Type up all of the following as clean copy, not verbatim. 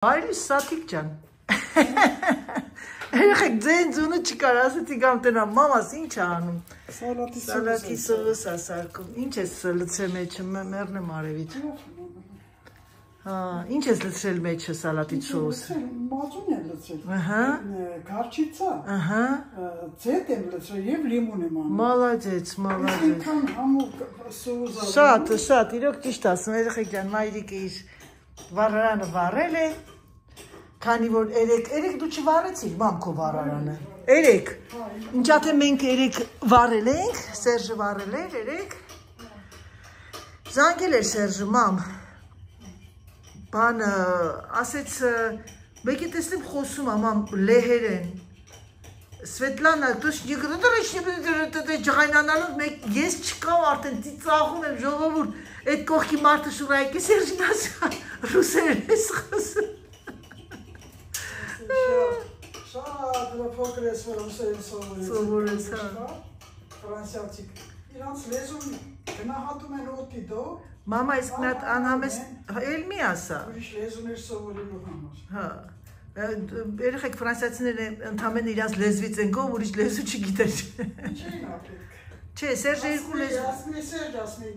Այլի սատիկ ջան։ Երեխեք ձեն ձունը չկար, ասեցի գամ տնամ, մամաս ինչ է անում։ Սալատի սոս է սարքում։ Ինչ ես լցրել մեջը, մեռնեմ արևից։ Հա, ինչ ես լցրել մեջը սալատի սոսը։ Մածուն եմ լցրել։ Ահա։ Գարչիցա։ Ահա։ Ձետ եմ լցրել եւ լիմոն եմ անում։ Մալադեց, մալադեց։ Ինքան համուկ սոուսը։ Շատ, իրոք ճիշտ ասում, երեխեք ջան, մայրիկը իր վառարանը վառել է, քանի որ երեք դու չվառեցիր մամ քո վառարանը։ Երեք։ Ինչա թե մենք երեք վառել ենք, Սերժը վառել էր երեք։ Զանգել էր Սերժը մամ։ Բանը ասեց մեկի տեսնեմ խոսում ա մամ լեհեր են։ Սվետլանա, դու ջղայնանալով ես չկամ արդեն ծիծաղում եմ ժողովուրդ, այդ կողքի մարդը շուրայք է Սերժին ասա, ռուսերեն ես խոսում։ Շատ փոքր ես որ ռուսերեն սովորես, հա։ Ֆրանսիացիք, իրանց լեզուն գնահատում են օդի դո։ Մամա իսկ մի հատ անհամես էլ մի ասա։ Ուրիշ լեզուներ սովորելու համար։ Հա։ Երեխեք ֆրանսիացիները ընդամենը իրանց լեզվից են գոհ, ուրիշ լեզու չգիտեն։ Չէին ապրել։ Չէ, Սերժը երկու լեզու։ Ասմի Սերժ, ասմի։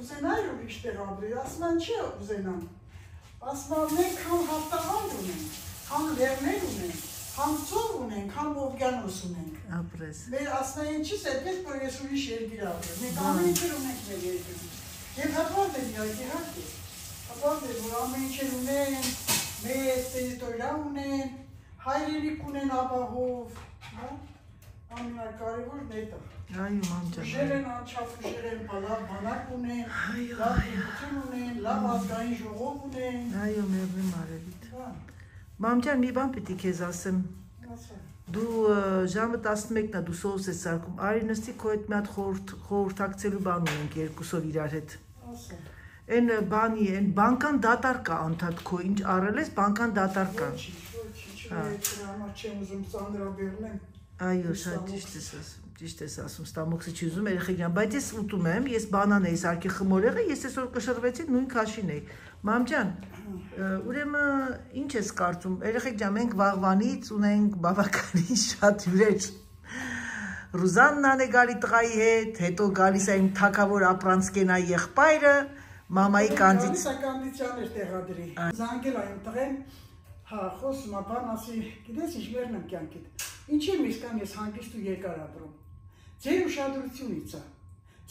Ուզենայի ուրիշ տեղ ապրել, ասման չի ուզենամ։ Ասման մենք համ հաղթահար ունենք, համ լեռներ ունենք, համ ծով ունենք, համ օվկիանոս ունենք։ Ապրես։ Մեր ասնային չիս է պետք որ ես ուրիշ երկիր ապրել։ Մենք ամեն ինչ ունենք մեր երկրում։ Եվ հապարտ եմ իհարկե։ Հապարտ եմ, որ ամեն ինչ ունեն, մեծ տերիտորիա ունեն, հայրենիք ունեն ապահով, ամենակարևորն է դա։ Այո, մամ ջան։ Ուժեր են անչափ, ուժեր են լավ բանակ ունեն, լավ պետություն ունեն, լավ ազգային ժողով ունեն։ Այո, մերնեմ արևիտ։ Մամ ջան, մի բան պիտի քեզ ասեմ։ Դու ժամը 11-ն է դու սոուս ես սարքում, արի նստի քո հետ մի հատ խորհրդակցելու բան ունենք երկուսով իրար հետ։ Այն բանի, այն բանկան դատար կա անդադ քո, ինչ արել ես, բանկան դատար կա։ Չեմ ուզում ծանրաբեռնեմ։ Այո, շատ ճիշտ ես ասում, ստամոքսը չի ուզում երեխեք ջան, բայց ես ուտում եմ, ես բանան էի սարքի խմորեղը, ես այսօր կշռվեցի նույն քաշին էի։ Մամ ջան, ուրեմն ինչ ես կարծում, երեխեք ջան, մենք վաղվանից ունենք բավականին շատ հյուրեր։ Ռուզաննան է գալի տղայի հետ, հետո գալիս է իմ թագավոր ապրանցկենա եղբայրը, մամայի կանդից։ Կանդիցիաներ տեղադրի։ Զանգել այն տղեն, հա, խոսում ա բան ասի, գիտես ինչ մերն եմ կյանքիդ։ Ինչի՞ իսկան ես հանգիստ ու երկար ապրում։ Ձեր ուշադրությունից է,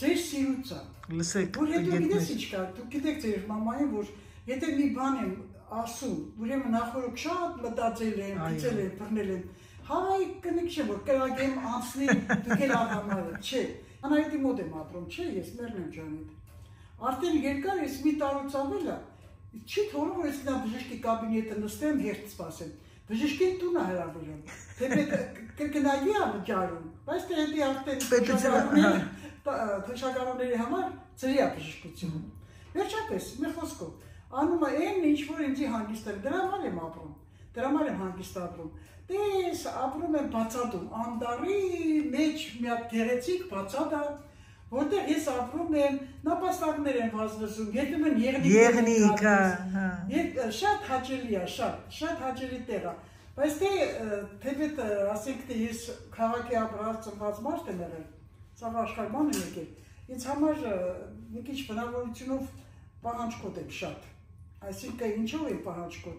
ձեր սիրուց է։ Լսեք, որ հետո գիտես ինչ կա, դուք գիտեք ձեր մամային, որ եթե մի բան եմ ասում, ուրեմն նախորդ շատ մտածել եմ, գիտել եմ, բռնել եմ, հայ կնիկ չէ, որ կրագեմ անցնի, դուք էլ ահամարը, չէ, անայդի մոտ եմ ապրում, չէ, ես մերն եմ ջանիդ։ Արդեն երկար ես մի տարուց ավել է, չի թողնում, որ ես նա բժշկի կաբինետը նստեմ, հերթ սպասեմ, բժշկին տուն է հրավիրում, թե կրկնագի է վճարում, բայց թե հետի արդեն թշակարոնների համար ծրի է բժշկությունը։ Վերջապես, մի խոսքով, անում է այն ինչ որ ինձի հանգիստ է, դրա համար եմ ապրում, դրա համար եմ հանգիստ ապրում, տես ապրում եմ բացատում, անդարի մեջ մի հատ գեղեցիկ բացատ է, որտեղ ես ապրում եմ, նապաստակներ եմ վազվզում, երբեմն եղնիկ, շատ հաճելի է, շատ հաճելի տեղ է, բայց թեպետ ասենք թե ես քաղաքի ապրած ծնված մարդ եմ եղել, սաղ աշխարհման եմ եկել, ինձ համար մի քիչ բնավորությունով պահանջկոտ եմ շատ, այսինքն ինչով եմ պահանջկոտ,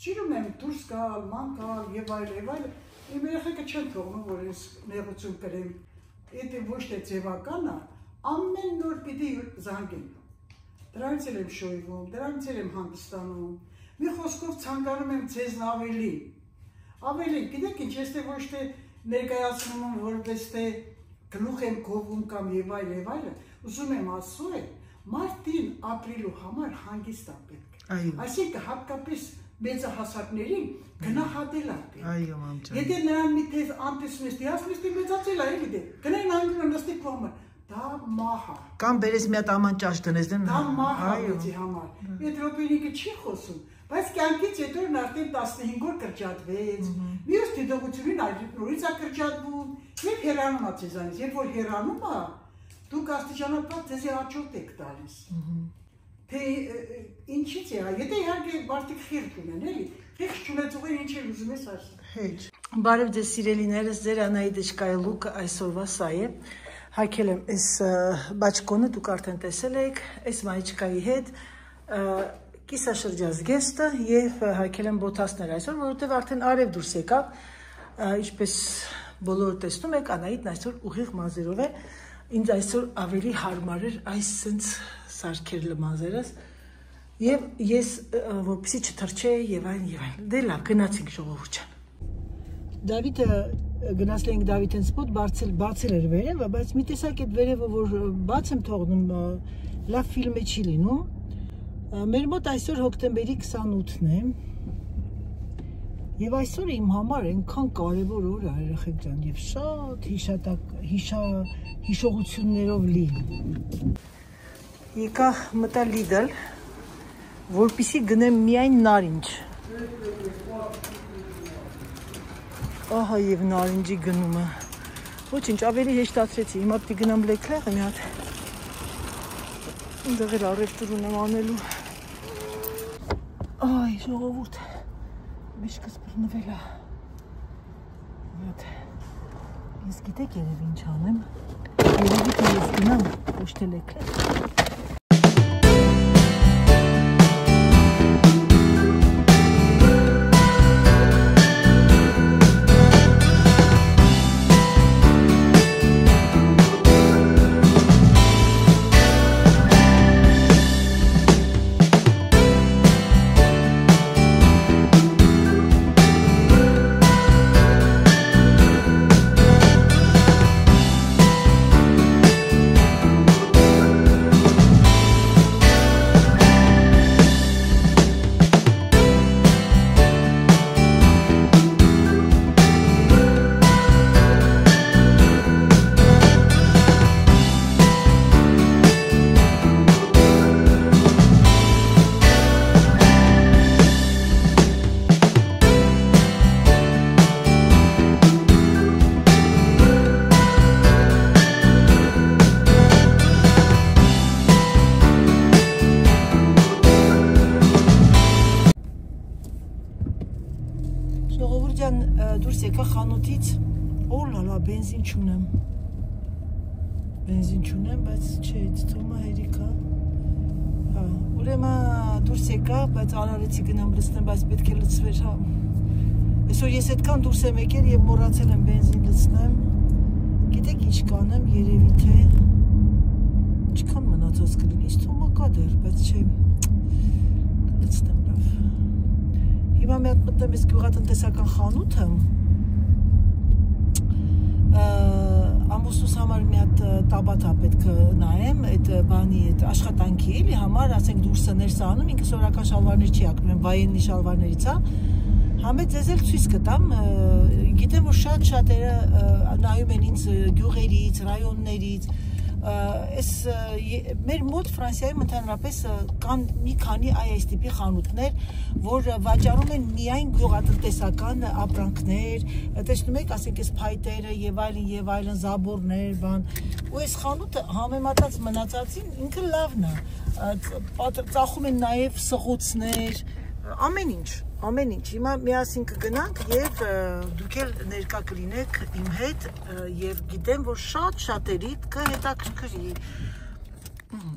սիրում եմ դուրս գալ, ման գալ եւ այլ, իմ երեխեքը չեն թողնում, որ ես նեղություն կրեմ, եթե ոչ թե ձևական է, ամեն նոր պիտի զանգեմ, դրանից էլ եմ շոյվում, դրանից էլ եմ հանգստանում, մի խոսքով ցանկանում եմ ձեզ ավելի, գիտեք ինչ, ես թե ոչ թե ներկայացնում եմ, որպես թե գլուխ եմ գովում կամ եւ այլ, ուզում եմ ասել, մարդին ապրելու համար հանգիստ է պետք։ Այսինքն հատկապես մեծահասակներին գնահատել է պետք։ Այո, մամ ջան։ Եթե նրան մի թեզ անտեսում ես, դիասմիստի մեծացել է, էլի դե։ Գնային անգլիան նստի կողմը, դա մահ է։ Կամ բերես մի հատ աման ճաշ տնես դեմ։ Դա մահ է մեծի համար։ Այդ ռոպինիկը չի խոսում, բայց կյանքից հետո արդեն 15 օր կրճատվեց։ Մյուս դիտողությունին այլ նորից է կրճատվում, եւ հեռանում է ձեզանից, երբ որ հեռանում է, դուք աստիճանաբար ձեզի հաջորդ եք տալիս։ թե ինչից եղա, եթե իհարկե մարդիկ խիղճ ունեն, էլի, խիղճ չունեցողին ինչ էլ ուզում ես ասել։ Հեչ։ Բարև ձեզ սիրելիներս, ձեր Անահիտի շկայլուկը այսօրվա սա է։ Հագել եմ այս բաճկոնը, դուք արդեն տեսել եք, այս մայիչկայի հետ կիսաշրջազգեստը եւ հագել եմ բոթասներ այսօր, որովհետեւ արդեն արև դուրս եկավ, ինչպես բոլորը տեսնում եք, Անահիտն այսօր ուղիղ մազերով է, ինձ այսօր ավելի հարմար էր այս սենց սարքել մազերս եւ ես որպեսի չթրջեի եւ այլն, դե լավ, գնացինք ժողովուրդ ջան։ Դավիթը գնացել ենք Դավիթեն սպոտ, բացել էր վերևը, բայց մի տեսակ այդ վերևը, որ բաց եմ թողնում, լավ ֆիլմ է չի լինում։ Մեր մոտ այսօր հոկտեմբերի 28-ն է, եւ այսօրը իմ համար այնքան կարևոր օր է, երեխեք ջան, եւ շատ հիշողություններով լի։ Եկա մտա Lidl, որպեսզի գնեմ միայն նարինջ։ Ահա եւ նարինջի գնումը։ Ոչինչ, ավելի հեշտացրեցի, հիմա պիտի գնամ Leclerc-ը մի հատ։ Այնտեղ էլ առևտուր ունեմ անելու։ Այ, ժողովուրդ, մեջքս բռնվել է։ Ես գիտեք երևի ինչ անեմ, երևի թե ես գնամ, ոչ թե Leclerc։ Դուրս եկա խանութից, օլալա, բենզին չունեմ, բայց չէ, թվում է հերիքա, ուրեմն դուրս եկա, բայց արարեցի գնամ լցնեմ, բայց պետք է լցվեր, այսօր ես այդքան դուրս եմ եկել և մոռացել եմ բենզին լցնեմ, գիտեք ինչ կանեմ, երևի թե, ինչքան մնացած կլինի, ինձ թվում է կա դեռ, բայց չէ, լցնեմ լավ։ Հիմա մի հատ մտնում ես գյուղատնտեսական խանութը, ամուսնուս համար մի հատ տաբաթա պետք է նայեմ, այդ բանի, այդ աշխատանքի էլի համար, ասենք դուրսը ներս անում, ինքը սորական շալվարներ չի ակնում, վայեննի շալվարներից է, համետ ձեզ էլ ցույց կտամ, գիտեմ, որ շատ-շատերը նայում են ինձ գյուղերից, ռայոններից, մեր մոտ Ֆրանսիայում ընդհանրապես կան մի քանի այս տիպի խանութներ, որ վաճառում են միայն գյուղատնտեսական ապրանքներ, տեսնում եք, ասենք այս փայտերը եւ այլն, զաբորներ, բան, ու այս խանութը համեմատած մնացածին ինքը լավն է, ծախում են նաեւ սղոցներ, ամեն ինչ, հիմա միասին կգնանք եւ դուք էլ ներկա կլինեք իմ հետ եւ գիտեմ, որ շատ-շատերիդ կհետաքրքրի։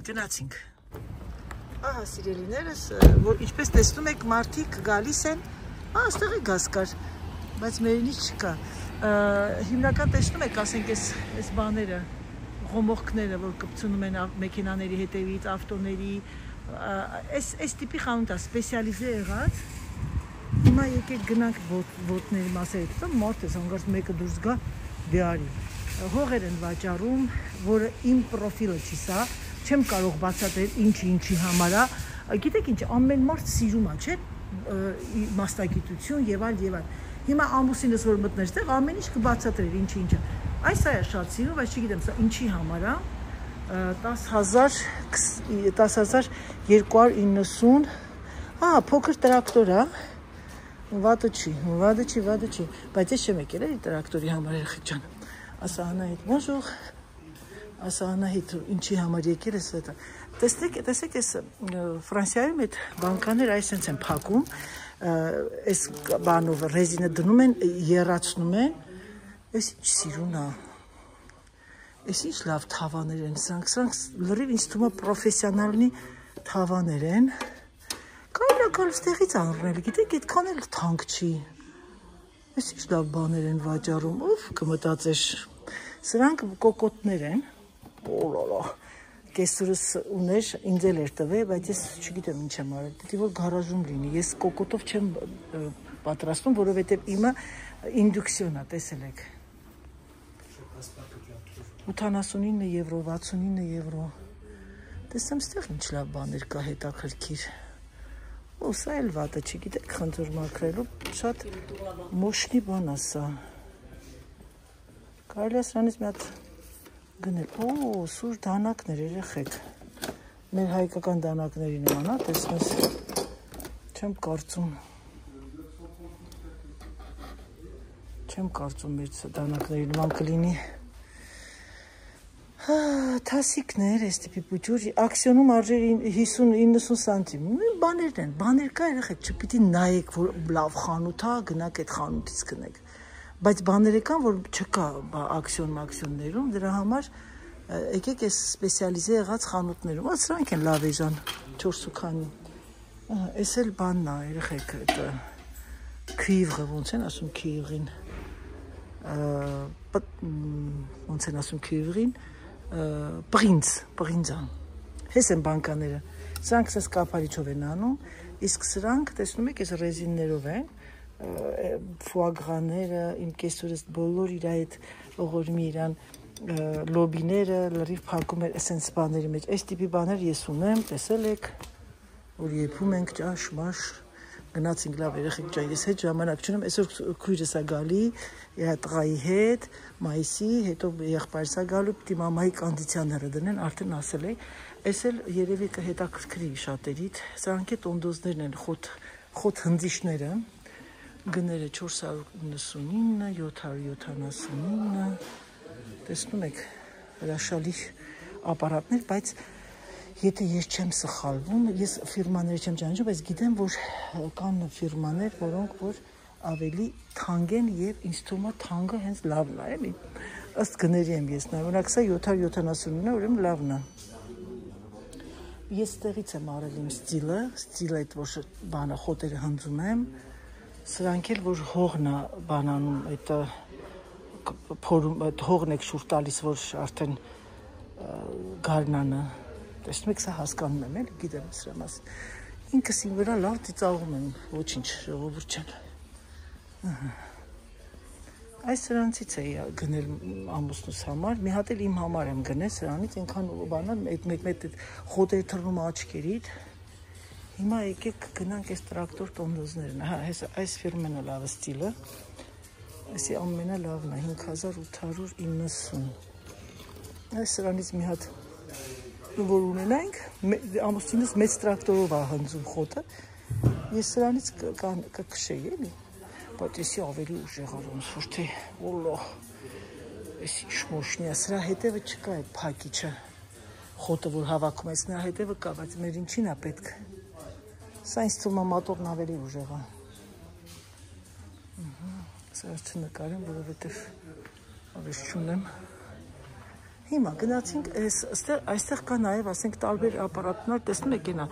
Գնացինք։ Ահա սիրելիներս, որ ինչպես տեսնում եք, մարդիկ գալիս են, այստեղ է գազ կար, բայց մերինից չկա։ Հիմնական տեսնում եք, ասենք այս բաները, ղոմողքները, որ կպցնում են մեքենաների հետևից, ավտոների, այս տիպի խանութ է, սպեսիալիզե եղած, հիմա եկեք գնանք ոտների մասերը տտամ, մարդ ես հանգարց մեկը դուրս գա դեարի, հողեր են վաճառում, որը իմ պրոֆիլը չի սա, չեմ կարող բացատրել ինչի համար է, գիտեք ինչ, ամեն մարդ սիրում է, չէ, մասնագիտություն եւ այլ, հիմա ամուսինս որ մտներ ստեղ, ամեն ինչ կբացատրել ինչը, այս է շատ սիրում, բայց չգիտեմ սա ինչի համար է, 10,290, փոքր տրակտոր է, վատը չի, բայց ես չեմ եկել էլի տրակտորի համար երեխեք ջան, ասա Անահիտ, bonjour, ասա Անահիտ, ինչի համար եկել ես հետը, տեսեք այս Ֆրանսիայում այդ բանկաները այսպես են փակում, այս բանով ռեզինը դնում են, եռացնում են, այս ինչ սիրուն է, այս ինչ լավ թավաներ են, սրանք լրիվ ինձ թվում է պրոֆեսիոնալնի թավաներ են, կարելի է գալ ստեղից առնել, գիտեք, այդքան էլ թանկ չի, այս ինչ լավ բաներ են վաճառում, ով կմտածեր, սրանք կոկոտներ են, կեսուրս ուներ, ինձ էլ էր տվել, բայց ես չգիտեմ ինչ եմ արել, դիտի որ գարաժում լինի, ես կոկոտով չեմ պատրաստում, որովհետև իմը ինդուկցիոն է, տեսել եք, 79 եվրո, 69 եվրո, տեսեմ ստեղ ինչ լավ բաներ կա հետաքրքիր, սա էլ վատը չգիտեք խնձոր մաքրելու, շատ մոշնի բան է սա, կարելի է սրանից մի հատ գնել, սուր դանակներ երեխեք, մեր հայկական դանակների նման է, տեսնես, չեմ կարծում մեր դանակների նման կլինի, թասիկներ, այս տիպի պուջուր, ակսիոնում արժեր 50-90 սանտիմ, բաներն են, բաներ կա երեխեք, չպիտի նայեք, որ լավ խանութ է, գնաք այդ խանութից գնեք, բայց բաները կան, որ չկա ակսիոններում, դրա համար եկեք այս սպեսիալիզե եղած խանութներում, սրանք են լավ էժան, 4 քանի, այս էլ բանն է, երեխեք, քվիվղը, ոնց են ասում քվիվղին, ոնց են ասում քվիվղին, պղինձան, հես են բանկաները, սրանք սես կապարիչով են անում, իսկ սրանք, տեսնում եք, այս ռեզիններով են, ֆուագրաները, իմ կեսուրս բոլոր իր այդ ողորմի իրան լոբիները լրիվ փակում էր էսենց բաների մեջ, այս տիպի բաներ ես ունեմ, տեսել եք, որ եփում ենք ճաշ, մաշ, գնացինք լավ երեխեք ջան, ես հետ ժամանակ չունեմ, այսօր քույրս է գալի, տղայի հետ, մայիսի, հետո եղբայրս է գալու, պիտի մամայի կոնդիցիոները դնեն, արդեն ասել էի, այս էլ երևի կհետաքրքրի շատերիդ, սրանք է տոնդոզներն են, խոտ հնձիշները, գները 499, 779, տեսնում եք, հրաշալի ապարատներ, բայց եթե ես չեմ սխալվում, ես ֆիրմաները չեմ ճանաչում, բայց գիտեմ, որ կան ֆիրմաներ, որոնք որ ավելի թանկ են եւ ինձ թվում է թանկը հենց լավն է, էլի։ Ըստ գների եմ ես նայում, օրինակ սա 779, ուրեմն լավն է։ Ես տեղից եմ արել իմ ստիլը այդ որ բանը խոտերը հնձում եմ, սրանք էլ որ հողն է բանանում, այդ փորում, այդ հողն եք շուր տալիս, որ արդեն գարնանը տեսնում եք, սա հասկանում եմ, էլի, գիտեմ սրա մասին։ Ինքս իմ վրա լավ ծիծաղում եմ, ոչինչ, ժողովուրդ ջան։ Այս սրանցից էի գնել ամուսնուս համար, մի հատ էլ իմ համար եմ գնել սրանից, այնքան բանալ, մեկ խոտեր թռնում աչքերիդ։ Հիմա եկեք գնանք այս տրակտոր տոնդոզներն, այս ֆիրմեն է լավ ստիլը, այսի ամենալավն է, 5890, այս սրանից մի հատ որ ունենայինք, ամուսինս մեծ տրակտորով է հնձում խոտը, ես սրանից կքշեի, էլի, բայց եսի ավելի ուժեղ արոնց, որ թե, ոլող, եսի շմոշնի է, սրա հետևը չկա այդ պակիչը, խոտը, որ հավաքում ես, նրա հետևը կա, բայց մեր ինչին է պետք, սա ինձ թվում է մատողն ավելի ուժեղ է, սա չնկարեմ, որովհետև ավես չունեմ, հիմա գնացինք, այստեղ կա նաև, ասենք, տարբեր ապարատներ, տեսնում եք ենա,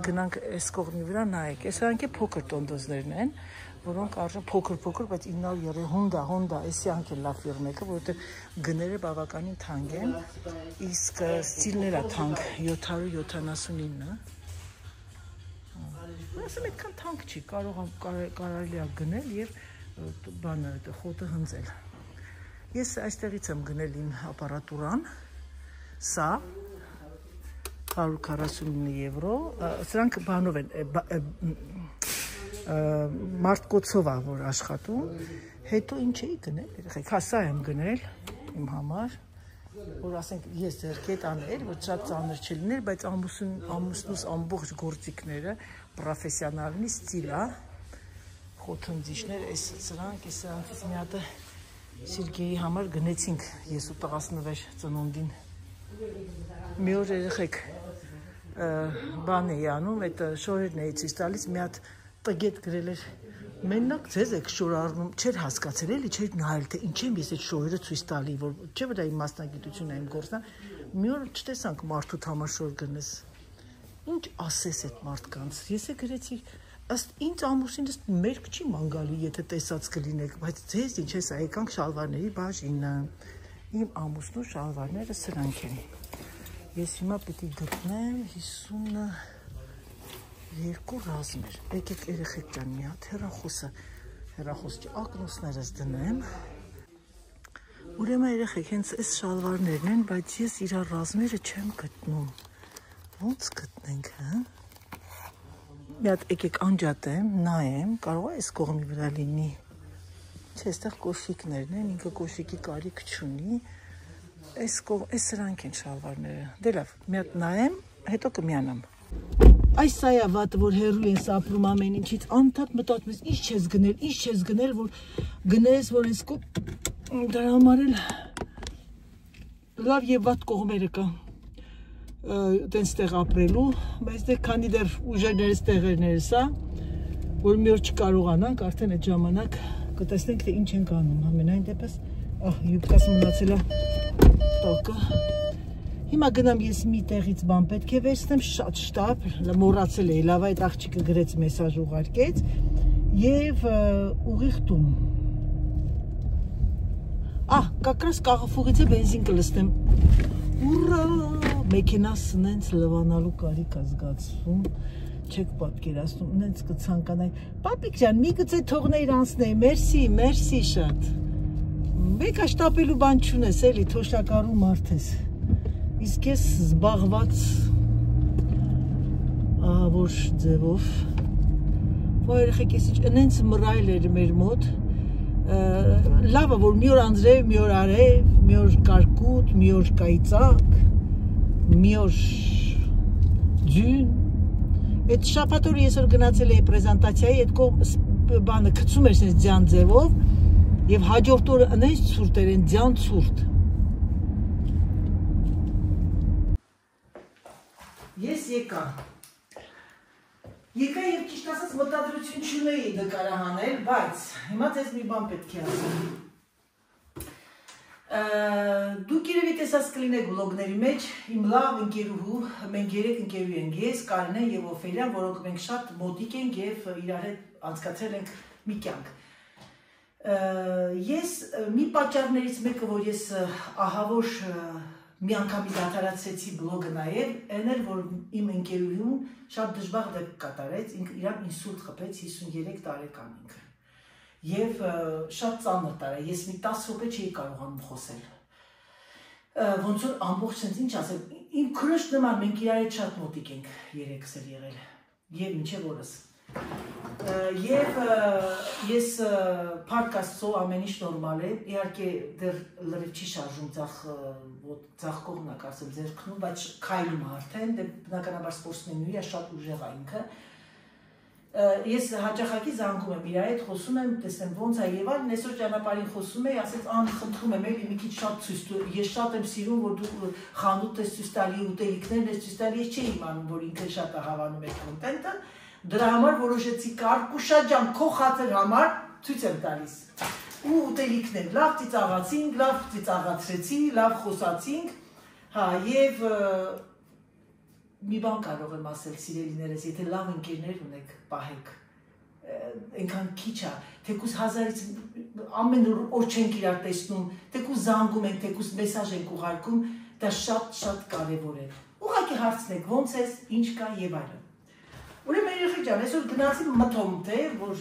գնանք այս կողմի վրա նայեք, այս հրանք է փոքր տոնդոզներն են, որոնք արժան փոքր, բայց 930, հոնդա, այսի անք է լավ ֆիրմեկը, որովհետև գները բավականին թանկ են, իսկ ստիլներ է թանկ, 779, ասեմ, այդքան թանկ չի, կարելի է գնել և բանը, խոտը հնձել։ Ես այստեղից եմ գնել իմ ապարատուրան, սա 149 եվրո, սրանք բանով են, մարդկոցով է, որ աշխատում, հետո ինչ էի գնել, երեխեք, սա եմ գնել իմ համար, որ ասենք ես ձերքետ անել, որ շատ ծանր չլիներ, բայց ամուսնուս ամբողջ գործիքները, պրոֆեսիոնալնի ստիլ է, խոթնձիշներ, սրանքից մի հատը Սիրգեի համար գնեցինք ես ու տղաս նվեր ծնունդին։ Մի օր երեխեք բան էի անում, այդ շորերն էի ցույց տալիս, մի հատ տգետ գրել էր մենակ ձեզ եք շոր առնում, չէր հասկացել էլի, չէր նայել, թե ինչ եմ ես այդ շորերը ցույց տալի, որ չէ՞ որ դա իմ մասնագիտությունն է, իմ գործն է, մի օր չտեսանք մարդու համար շոր գնես, ինչ ասես այդ մարդկանց, ես է գրեցի, ըստ ինձ ամուսինս մերկ չի ման գալի, եթե տեսած կլինեք, բայց ձեզ ինչ ես եկանք շալվարների բաժինը, իմ ամուսնու շալվարները սրանք են, ես հիմա պիտի գտնեմ 52 ռազմեր, եկեք երեխեք ջան մի հատ հեռախոս ակնոցներս դնեմ, ուրեմն երեխեք հենց այս շալվարներն են, բայց ես իրար ռազմերը չեմ գտնում, ոնց գտնենք, հա? Մի հատ եկեք անջատեմ, նայեմ, կարող է այս կողմի վրա լինի, չէ, այստեղ կոշիկներն են, ինքը կոշիկի կարիք չունի, այս սրանք են շալվարները, դե լավ, մի հատ նայեմ, հետո կմիանամ։ Այս սա է վատը, որ հեռու ես ապրում ամեն ինչից, անդադ մտածում ես, ինչ չես գնել, որ գնես, որ ես դրա համար էլ լավ եւ վատ կողմերը կա, տենց տեղ ապրելու, բայց դե քանի դեռ ուժերներս տեղերներս է, որ մի օր չկարողանանք, արդեն այդ ժամանակ կտեսնենք, թե ինչ ենք անում, ամենայն դեպս, յուբկաս մնացել է տոկը, հիմա գնամ ես մի տեղից բան պետք է վերցնեմ, շատ շտապ, մոռացել էի, լավ այդ աղջիկը գրեց մեսաժ ուղարկեց եւ ուղիղ տուն։ Կակրաս կաղաֆուղից է բենզին կլստեմ։ Ուրա, մեքենաս նենց լվանալու կարիք ազգացում, չեք պատկերացնում, նենց կցանկանայի։ Պապիկ ջան, մի գծե թողնեիր անցնեի, մերսի շատ։ Մեկ աշտապելու բան չունես, էլի թոշակարու մարդ ես։ Իսկ ես զբաղված ահավոր ձևով։ Որ երեխեք ես նենց մռայլ էր մեր մոտ։ Լավը, որ մի օր անձրև, մի օր արև, մի օր կարկուտ, մի օր կայծակ, մի օր ձյուն։ Այդ շաբաթ օրը ես որ գնացել էի պրեզենտացիայի, այդ բանը գցում էր սենց ձյան ձևով եւ հաջորդ օրը նենց ցուրտ էր, ձյան ցուրտ։ Ես եկա եւ ճիշտ ասած մտադրություն չունեի նկարահանել, բայց հիմա ձեզ մի բան պետք է ասեմ։ Դուք երևի տեսած կլինեք բլոգների մեջ, իմ լավ ընկերուհու, մենք 3 ընկերու ենք, ես, Կարինեն եւ Օֆելիան, որոնք մենք շատ մոտիկ ենք եւ իրար հետ անցկացրել ենք մի կյանք։ Ես մի պատճառներից մեկը, որ ես ահավոր մի անգամի դադարեցրեցի բլոգը նաև, այն էր, որ իմ ընկերուհուն շատ դժբախտ դեպք կատարեց, իրան ինսուլտ խփեց 53 տարեկան ինքը։ Եվ շատ ծանր տարա, ես մի 10 րոպե չէի կարողանում խոսել։ Ոնց որ ամբողջ sense ինչ ասեմ, իմ քրոջ նման մենք իրար հետ շատ մոտիկ ենք երեքս էլ եղել։ Եվ մինչև օրս։ Եվ ես փառք Աստծո ամեն ինչ նորմալ է, իհարկե դեռ լրիվ չի շարժում ձախ կողմն է կարծեմ ձեռքնում, բայց քայլում է արդեն, դե բնականաբար սպորտսմենուհի է, շատ ուժեղ է ինքը։ Ես հաճախակի զանգում եմ իր հետ, խոսում եմ, տեսնեմ ոնց է եւ այլն, այսօր ճանապարհին խոսում էի, ասեց խնդրում եմ, էլի մի քիչ շատ ցույց տու, ես շատ եմ սիրում, որ դու խանութ ես ցույց տալի, ուտելիքներն ես ցույց տալի, ես չէի իմանում, որ ինքը շատ է հավանում այդ կոնտենտը։ Դրա համար որոշեցի Կարկուշա ջան, քո խաթր համար ցույց եմ տալիս։ Ու ուտելիքներ, լավ ծիծաղացինք, լավ ծիծաղացրեցի, լավ խոսացինք, հա, եւ մի բան կարող եմ ասել սիրելիներս, եթե լավ ընկերներ ունեք, պահեք, այնքան քիչ է, թեկուզ 1000-ից ամեն օր չենք իրար տեսնում, թեկուզ զանգում ենք, թեկուզ մեսաժ ենք ուղարկում, դա շատ կարևոր է։ Ուղղակի հարցնեք, ոնց ես, ինչ կա եւ այլն։ Ուրեմն երեխեք ջան, այսօր գնացի մտում թե, որ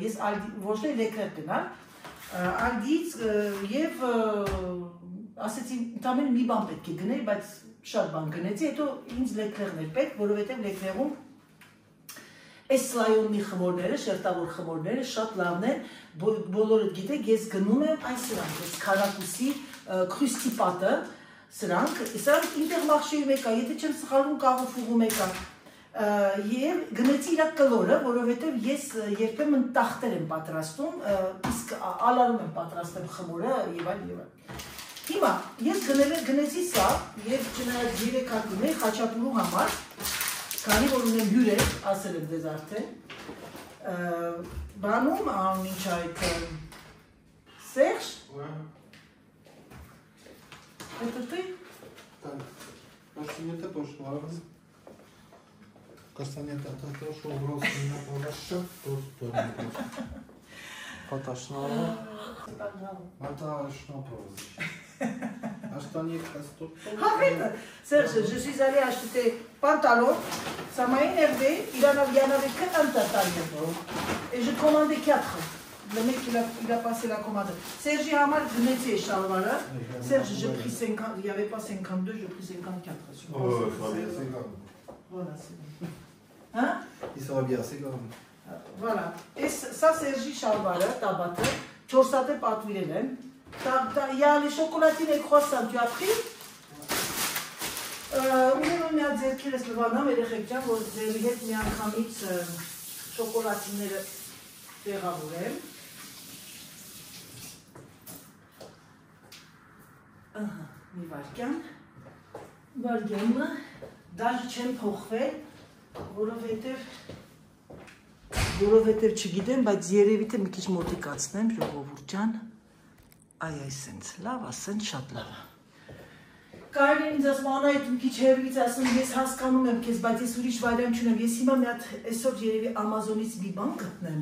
ես ոչ թե լեկրետ գնալ, Ալդիից եւ ասեցի, ընդամենը մի բան պետք է գնել, բայց շատ բան գնեցի, հետո ինձ լեկրեղներ պետք, որովհետեւ լեկրեղում այս սլայոնի խմորները, շերտավոր խմորները շատ լավն են, բոլորդ գիտեք, ես գնում եմ այս սրանք, այս քարակուսի քրուստի պատը, սրանք ինտեղ մախշերի մեկ է, եթե չեմ սխալվում կաղուֆուղու մեկ է, եւ գնեցի իրա կլորը, որովհետեւ ես երբեմն տախտեր եմ պատրաստում, իսկ ալարում եմ պատրաստեմ խմորը եւ այլն եւ այլն։ Հիմա ես գնեցի սա եւ չնայած 3 հատ ունեի խաչապուրու համար, քանի որ ունեմ հյուրեր, ասել եմ ձեզ արդեն, բանում ինչ այդ Serge? Это ты? Так, кастанета пошла. Кастанета пошла, бросил на полошу, просто потошнало. Потошно просто. А что не кастут? Serge, je suis allée acheter pantalon, ça m'a énervé, il y en avait que un pantalon. Et je commandais 4. Le mec, il a passé la commande. Serge Hamar, venez Chalvara. Serge, j'ai pris 50, il n'y avait pas 52, j'ai pris 54. Voilà, c'est bon. Hein? Il sera bien, c'est quand même. Voilà. Et ça, Serge Chalvara, tabatte, Chorsate Patvirelen. Il y a les chocolatines et les croissants, tu as pris? Ուրեմն մի հատ ձերքերս լվանամ երեխեքյան, որ ձերի հետ մի անգամից շոկոլադիները տեղավորեմ։ Մի վարկյանը, դաժ չեմ փոխվել, որովհետև չգիտեմ, բայց երևի թե մի քիչ մոտիկացնեմ, ժողովուրդ ջան, այ այսենց, լավ, ասեն շատ լավ։ Կարելի ինձ ասում Անայդ մի քիչ հեռվից ասում ես հասկանում եմ քեզ, բայց ես ուրիշ վայրան չունեմ։ Ես հիմա մի հատ այսօր երևի Amazon-ից մի բան գտնեմ։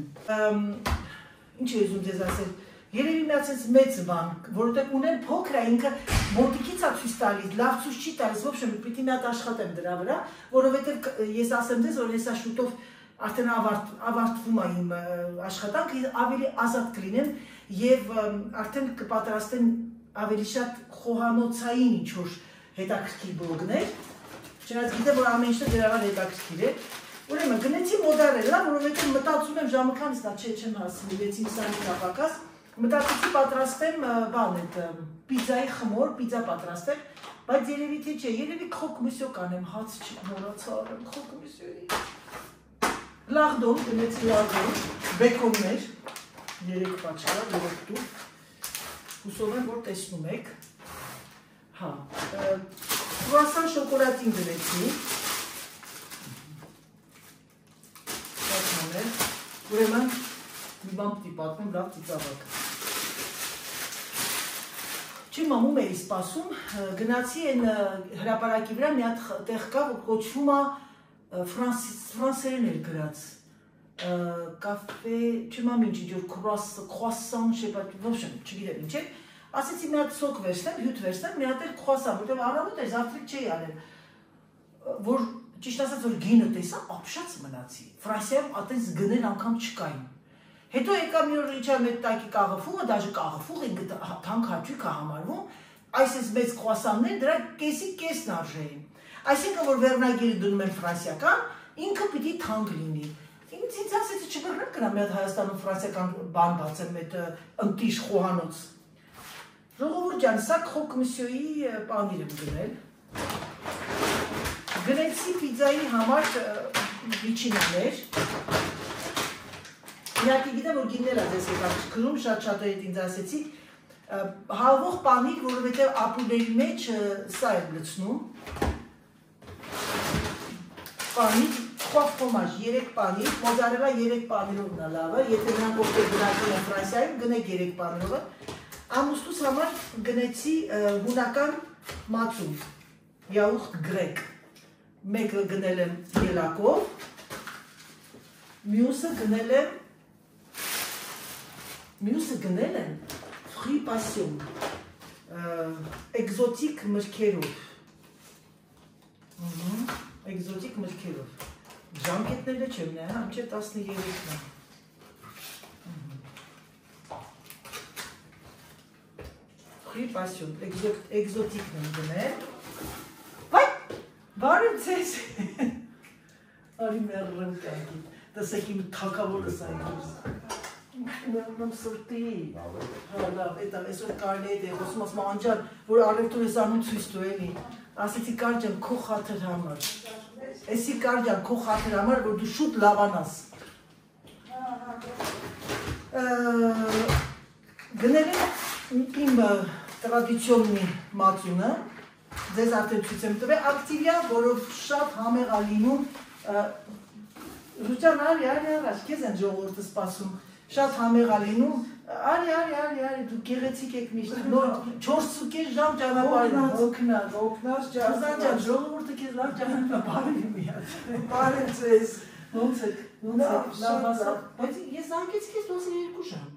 Ինչ է ուզում ձեզ ասել։ Երևի մի հատ մեծ բան, որովհետև ունեն փոքր է, ինքը մոտիկից է ցույց տալիս, լավ ցույց չի տալիս, ոչ մի պիտի մի հատ աշխատեմ դրա վրա, որովհետև ես ասեմ ձեզ, որ հեսա շուտով արդեն ավարտվում է իմ աշխատանքը, ավելի ազատ կլինեմ եւ արդեն կպատրաստեմ ավելի շատ խոհանոցային ինչ-որ հետաքրքիր բլոգներ, չնայած գիտեմ, որ ամեն ինչը դրա վրա հետաքրքիր է, ուրեմն գնեցի մոդարելա, որովհետև մտածում եմ ժամը քանից նա չեմ հասցնի 6:20-ի տապակաս, մտածեցի պատրաստեմ բան այդ պիցայի խմոր, պիցա պատրաստել, բայց երևի թե չէ, երևի քոկմիսյո կանեմ, հաց չմոռացա արեմ քոկմիսյոյի։ Լաղդոն, գնեցի լաղդոն, բեկոններ, 3 պաչկա, 3 տուփ։ Հուսով եմ, որ տեսնում եք, հա, կրուասան շոկոլադին գնեցի, ուրեմն, մի բան պտի պատմեմ, լավ ծիծաղակ։ Չիմ մամում էի սպասում, գնացի են հրապարակի վրա մի հատ տեղ կա, որ կոչվում է ֆրանսերեն էր գրած, կաֆե, չիմամ ինչ-ինչ որ croissant, չգիտեմ ինչ է, ասեցի մի հատ սոկ վերցնեմ, հյութ վերցնեմ, մի հատ էլ croissant, որտեղ առավոտ էր, զավթրիկ չէի արել, որ ճիշտ ասած որ գինը տեսա, ապշած մնացի, Ֆրանսիայում ատենց գնել անգամ չկային, հետո եկա մի օր իջա մեծ տակի կաղաֆուղը, դաժե կաղաֆուղ ինքը թանկ հաճույք է համարվում, այս մեծ croissant-ներ, դրա կեսի կեսն արժեին, այսինքն որ վերնագիրը դնում են ֆրանսիական, ինքը պիտի թանկ լինի, ինձ ասեցի չբռնեմ կնամ մի հատ Հայաստանում ֆրանսիական բան բացեմ, այդ ընտիշ խոհանոց, ժողովուրդ ջան, սա քոկմիսյոյի պանիր եմ գնել, գնեցի պիցայի համար վիչինաներ, իհարկե գիտեմ, որ գիններ է ձեզ հետաքրքրում, շատ հետ ինձ ասեցի, հավող պանիր, որովհետև ապուրների մեջ սա եմ լցնում, պանիր, խոհ ֆոմաժ, 3 պանիր, մոզարելա 3 պանիրովն է լավը, եթե նրանք ովքեր գնացել են Ֆրանսիայում, գնեք 3 պանիրովը, ամուսնուս համար գնեցի հունական մածուն, յաուխտ գրեկ, մեկը գնել եմ ելակով, մյուսը գնել եմ ֆրի պասյոն, էկզոտիկ մրգերով, էկզոտիկ մրգերով, ժամկետները չեմ նայ, մինչև 13-ն է, ֆրի պասյոն, էկզոտիկն եմ գնել, բարև ձեզ, արի մերրեմ կյանքի, տեսեք իմ թակավորս այնքուզ, մերրեմ սրտի, լավ, այսօր կարնի էդ է, խոսում ասում անջան, որ արևտուր ես անում ցույց տու էլի, ասեցի կարջան քո խաթր համար, էսի կարջան քո խաթր համար, որ դու շուտ լավանաս, գնել եմ իմ տրադիցիոննի մածունը, ձեզ արդեն ցույց եմ տվել, ակտիվիա, որով շատ համեղ է լինում, Ռուջան, արի, քեզ են ժողովուրդը սպասում, շատ համեղ է լինում, արի, դու գեղեցիկ եք միշտ, 4.5 ժամ ճանապարհ հոգնած, ջան, ժողովուրդը քեզ լավ ճանապարհ միած, բարև ձեզ, ոնց եք, լավ ասա, բայց ես զանգեցի քեզ դասը 2 ժամ,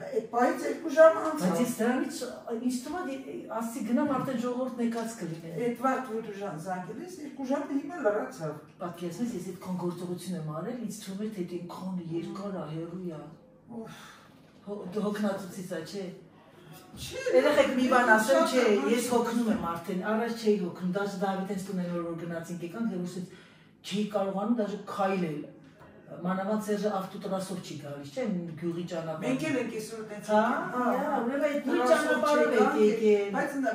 Այդ պայից 2 ժամ անց բայց ես դրանից ինձ թվում է ասի գնամ արդեն ժողովուրդն եկած կլիներ, այդ վաղ 2 ժամ զանգել ես 2 ժամը հիմա լրացավ, պատկերացնես ես այդ կոնգործողություն եմ արել, ինձ թվում է թե ինքոնը երկար է, հեռու է, հոգնածուցից է, չէ։ Երեխեք մի բան ասեմ, չէ, ես հոգնում եմ արդեն, առաջ չէի հոգնում, դաժե Դավիթենց տունեն որ գնացինք եկանք, երուսից չէի կարողանում դաժե քայլել։ Մանավանդ Սերժը ավտոտրասով չի գալիս, չէ, գյուղի ճանապարհ։ Մենք էլ ենք այսօր տենց։ Ուրեմն այդ նույն ճանապարհով եք եկել։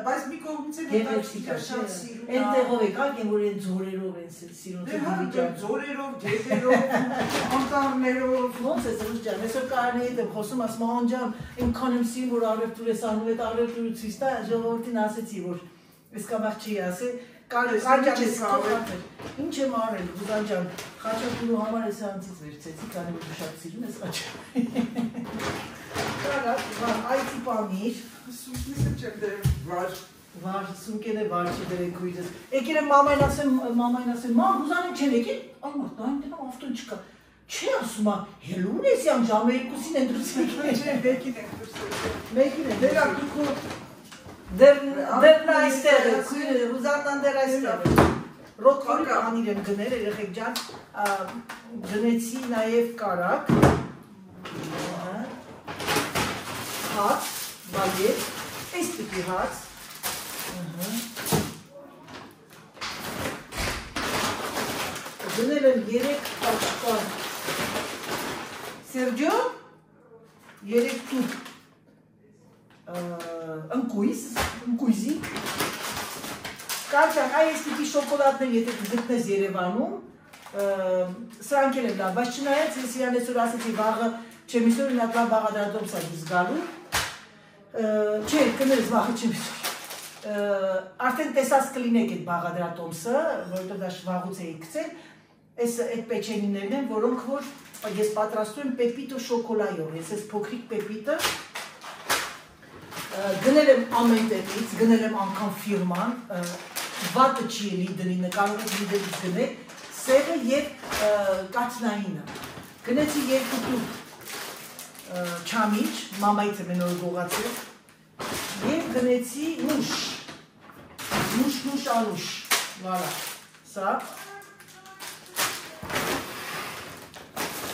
Բայց մի կողմից էլ շատ սիրուն։ Այնտեղով եկան, որ այն ձորերով են սիրուն ձորերով, ջերերով, անտառներով։ Ոնց է Սերժ ջան, այսօր կարանի հետ եմ խոսում, ասում ան ջան, այնքան եմ սիրում, որ առևտուր ես անում, այդ առևտուրը ցույց տա, ժողովրդին ասեցի, որ այս կամ չի ասել, Ինչ եմ արել, Ռուզան ջան, խաչապուրու համար ես անցից վերցեցի, քանի որ շատ սիրում ես խաչապուրը։ Այդի պանիր, Սուսնիսը չեմ դեր վար, սունկեն է վար չի դրեք քույրս։ Եկել եմ մամային ասեմ, մամ, Ռուզանին չեն եկել, այ մարդ, այն դենամ ավտոն չկա։ Չի ասում, հելուն ես յամ ժամը 2-ին են դուրս եկել։ Մեկին են դուրս Դերն այստեղ է, Ռուզաննան դեր այստեղ է, Ռոքվորի անիր եմ գնել, երեխեք ջան, գնեցի նաև կարակ, հաց, բալետ, այս տիպի հաց, գնել եմ 3 տաճկան, Սերջո, 3 տուկ, ընկույզի, կարճակ, այս տիպի շոկոլադներ եթե գտնես Երևանում, սրանք էլ եմ լավ, բայց չնայած ես իրան այսօր ասեցի վաղը, չեմ իսօր ինակ լավ բաղադրատոմս է դուս գալու, չէ, կներես վաղը չեմ իսօր, արդեն տեսած կլինեք այդ բաղադրատոմսը, որովհետև դա վաղուց էի գցել, այդ պեչենիներն են, որոնք որ ես պատրաստում եմ պեպիտո շոկոլայով, ես այս փոքրիկ պեպիտը գնել եմ ամեն տեղից, գնել եմ անգամ ֆիրման, վատը չի էլի դնինը, կարող եք լիդերից գնել, սեղը և կաթնայինը։ Գնեցի 2 տուկ չամիչ, մամայից եմ նոր գողացել, և գնեցի նուշ անուշ, վարա, սա։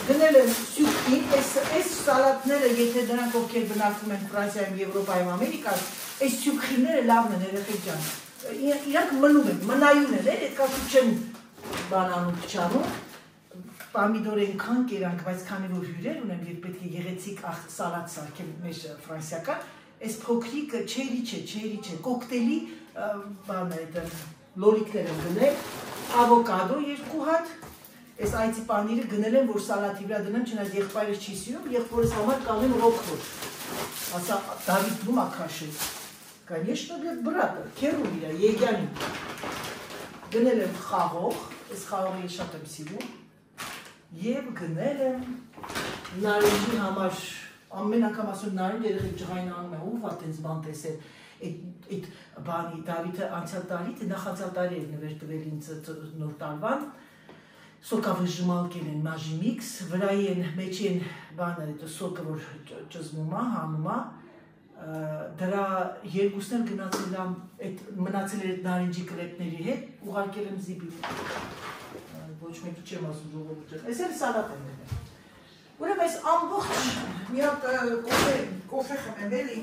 Գնել եմ սյուքին, այս սալատները, եթե դրանք ովքեր բնակվում են Ֆրանսիայում, Եվրոպայում, Ամերիկայում, այս սյուքինները լավն են, երեխեք ջան։ Իրանք մնում են, մնայուն են, այդ կաշու չեն բանանում փչանում, պամիդոր ենքան կերանք, բայց քանի որ հյուրեր ունեմ և պետք է գեղեցիկ սալատ սարքեմ մեր ֆրանսիական, այս փոքրիկը չերի չէ, կոկտեյլի լոլիկներ եմ գնել, ավոկադո 2 հատ, Այս այցի պանիրը գնել եմ, որ սալատի վրա դնեմ, չնայած եղբայրս չի սիրում, եղբորս համար կանեմ Ռոքվոր։ Ասա Դավիթ դու մաքաշել։ Конечно, для брата, քերու իրա, Եգյանին։ Գնել եմ խաղող, այս խաղողը ես շատ եմ սիրում, և գնել եմ նարինջի համար, ամեն անգամ ասում նարինջ երեխեք ջղային անում է, ով ա տենց բան տեսել, այդ բանի Դավիթը անցյալ տարի, նախանցյալ տարի էր նվեր տվել ինձ նոր տարվան, Սոկավժմալկել են մաժի միքս, վրայի են, մեջ են բանը, սոկը, որ ճզմում է, հանում է, դրա երկուսներ գնացել եմ, մնացել էր այդ նարինջի կրեպների հետ, ուղարկել եմ զիբին, ոչ մեկի չեմ ասում ժողովուրդ, այս էլ սալատ եմ գնել, ուրեմ այս ամբողջ, մի հատ կոֆե խմեմ էլի,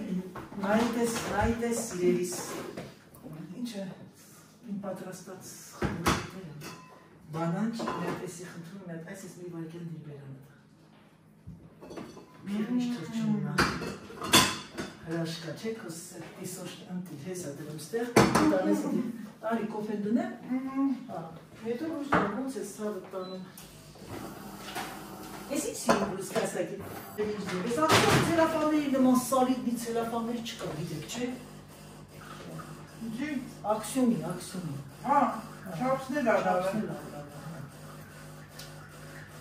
նայտես սիրելիս, ինչ է, իմ պատրաստած խմբներ եմ, Բանան չի, մեր եսի խնդրում եմ, այս ես մի վարկել դիր բերանդ։ Միրնիշ թրջումն է։ Հրաշկա չեք, իսոշ ընտիր, հեսա դրում ստեղ, դանես դիր, արի կոֆեն դնեմ, հետո ռուժդան, ոնց ես սավը տանում։ Ես ինչ սիրում ռուսկաց ասակի։ Ես ակտիվ ցելոֆանների նման սալիդի ցելոֆաններ չկա, գիտեք, չէ՞։ Ինչի՞։ Ակսիոնի։ Հա, չափսներ ադավը։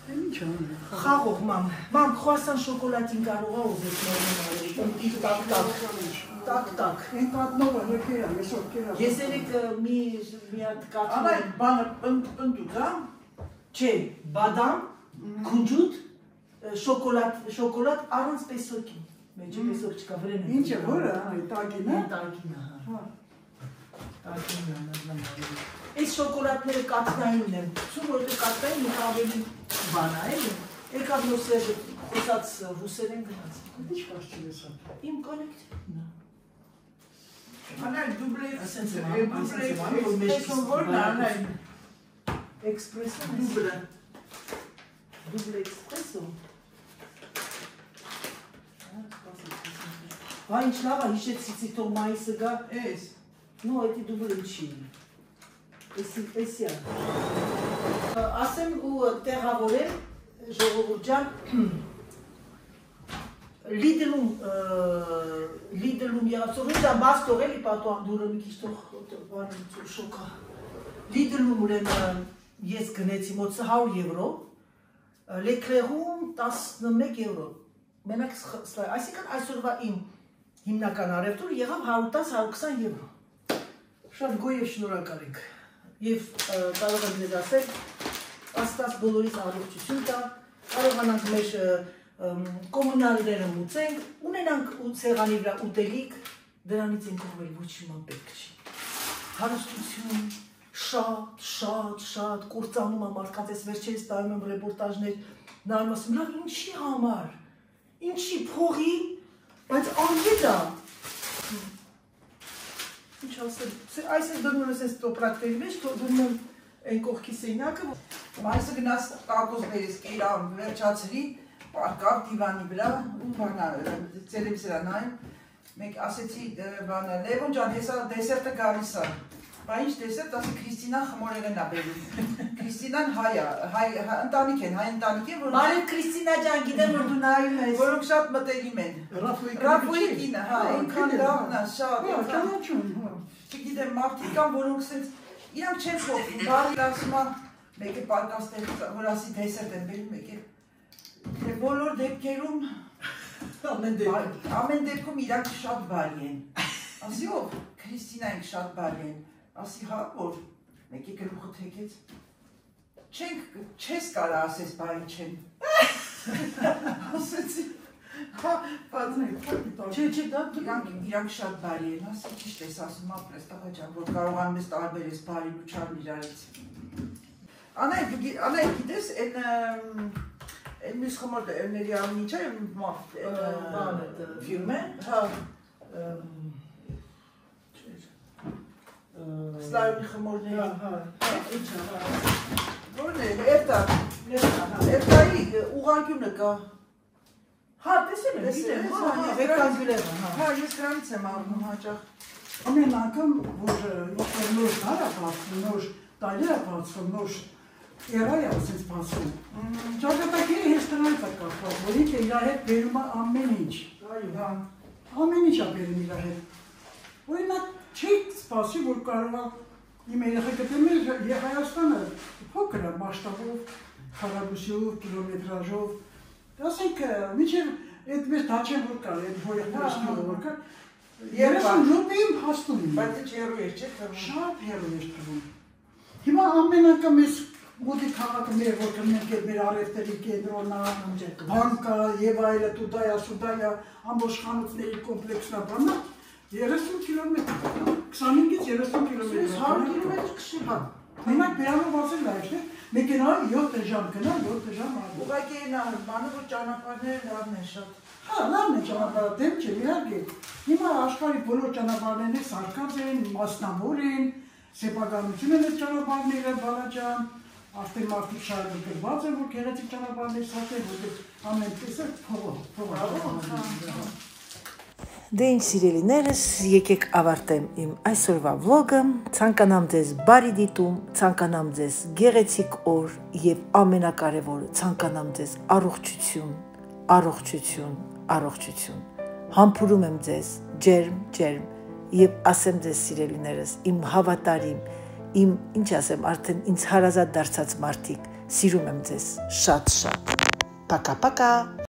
Ինչ անում։ Խաղող մամ, խոասան շոկոլադին կարող է ուզես նորմալ տակ։ Այն կատնողը եկերա, այսօր կերա։ Ես երեք մի հատ կաթ։ Անայ բանը պնդուց, հա։ Չէ, բադամ, քունջուտ, շոկոլադ առանց պեսոկին։ Մեջը պեսոկ չկա, վրեն է։ Ինչ է, որը, տագին է։ Տագինը, հա։ Այս շոկոլադները կաթնային են, սում որտեղ կաթնային մի ավելի բան է, էլի։ Եկավ նոսեր խոսած ռուսեր են գնաց։ Ինչ կարծիք ես հա։ Իմ կոլեկտիվն է։ Անայ դուբլե, Ասենց եմ, որն է, անայ։ Էքսպրեսո։ Դուբլե էքսպրեսո։ Բա ինչ լավ է, հիշեցիցի թող մայիսը գա, Էս։ նո, էդի դուբլը չի։ Էսի է։ Ասեմ ու տեղավորեմ, ժողովուրդ ջան, Լիդլում եղածորում դա բաց տողելի պատուան դուրը մի քիչ թող շոկա։ Լիդլում ուրեմն ես գնեցի մոտ 100 եվրո, Լեկլերում 11 եվրո։ Մենակ այսինքն այսօրվա իմ հիմնական առևտուրը եղավ 110-120 եվրո։ Շատ գոհ եւ շնորհակալ ենք։ Եվ կարող եմ ձեզ ասել, Աստված բոլորիս առողջություն տա, կարողանանք մեր կոմունալները մուծենք, ունենանք սեղանի վրա ուտելիք, դրանից ենք կողմել ոչ իման պետք չի։ Հարստություն, շատ կործանում եմ մարդկանց, ես վերջերս տայում եմ ռեպորտաժներ, նայում ասում, լավ ինչի համար, ինչի փողի, բայց անգետ է։ Ինչ ասել, այս ես դնում եմ ես տոպրակների մեջ, դնում եմ այն կողքի սենյակը, Մայիսը գնաց տակոզներից կերամ վերջացրի, պարկավ դիվանի վրա, ու բանա, տելևիզիա նայում, մեկ ասեցի բանա, Լևոն ջան, հեսա դեսերտը գալիս է, բա ինչ դեսերտ, ասի Քրիստինան խմորեղեն է բերում, Քրիստինան հայ ընտանիք են, հայ ընտանիք են, Բարև Քրիստինա ջան, գիտեմ որ դու նայում ես, որոնք շատ մտերիմ են, Ռաֆուի կինը, հա, այնքան լավն է, շատ, չգիտեմ, մարդիկ կան, որոնք սենց, իրանք չեն փոխվում, բարի ասում է, մեկը պարկաստեր, որ ասի դեսերտ են բերում, մեկը բոլոր դեպքերում ամեն դեպքում իրանք շատ բարի են, ասի ով, Քրիստինայինք շատ բարի են, ասի հա որ, մեկի գլուխը թեկեց, չես կարա ասես բարի չեն, ասեցի, իրանք շատ բարի են, ասի ճիշտ ես ասում ապրես տղա ջան, որ կարողանում ես տարբերես բարին ու չարն իրարից։ Անայ գիտես, այն մյուս խմորը, էլների ամին ինչ է, ֆիրմ է, Սլայոնի խմորների, որն է, էրտայի ուղանկյունը կա, հա, տեսել եմ, հա, ես դրանից եմ առնում հաճախ, ամեն անգամ, որ նոր տարա բացվում, նոր տարի է բացվում, նոր Երա է ասենց բացվում, ճակատակիրը հեզ տնայց է կապված, որ ինքը իր հետ բերում է ամեն ինչ, ամեն ինչ է բերում իր հետ, օրինակ չի սպասի, որ կարող է իմ երեխեքը դեմել Հայաստանը փոքր է մասշտաբով, քառակուսիով, կիլոմետրաժով, ասենք մինչև այդ մեզ դաչեն որ կար, այդ հորեղնորսկիլը որ կար, 30 րոպեում հասնում եմ, բայց ինչ հեռու էր, չէ՞ շատ հեռու էր թվում, հիմա ամեն անգամ ես Մոդի քաղաքը մեր որ կնենք մեր առևտրի կենտրոնը, բանկա եւ այլը, տուտայա, սուտայա, ամբողջ խանութների կոմպլեքսն է բանա 30 կիլոմետր, 25-ից 30 կիլոմետր, 100 կիլոմետր քշի, հա։ Մենակ բերանով ասել լավ չէ, մեքենայով 7 ժամ գնա, 7 ժամ այլ։ ուղղակի այն բանը որ ճանապարհները լավն են շատ։ Հա, լավն է ճանապարհը, դեմ չէ, իհարկե։ Հիմա աշխարհի բոլոր ճանապարհներն սարկած են, մասնավոր են, սեփականություն են այդ ճանապարհները, բանաճան Արդեն մարդիկ շատ գրված են, որ գեղեցիկ ճանապարհներ սարքեն, որտեղ ամեն տեսը փողով։ Դե ինչ սիրելիներս, եկեք ավարտեմ իմ այսօրվա վլոգը, ցանկանամ ձեզ բարի դիտում, ցանկանամ ձեզ գեղեցիկ օր եւ ամենակարևորը ցանկանամ ձեզ առողջություն, առողջություն։ Համբուրում եմ ձեզ, ջերմ եւ ասեմ ձեզ սիրելիներս, իմ հավատարիմ, իմ ինչ ասեմ, արդեն ինձ հարազատ դարձած մարդիկ, սիրում եմ ձեզ շատ։ Պակա։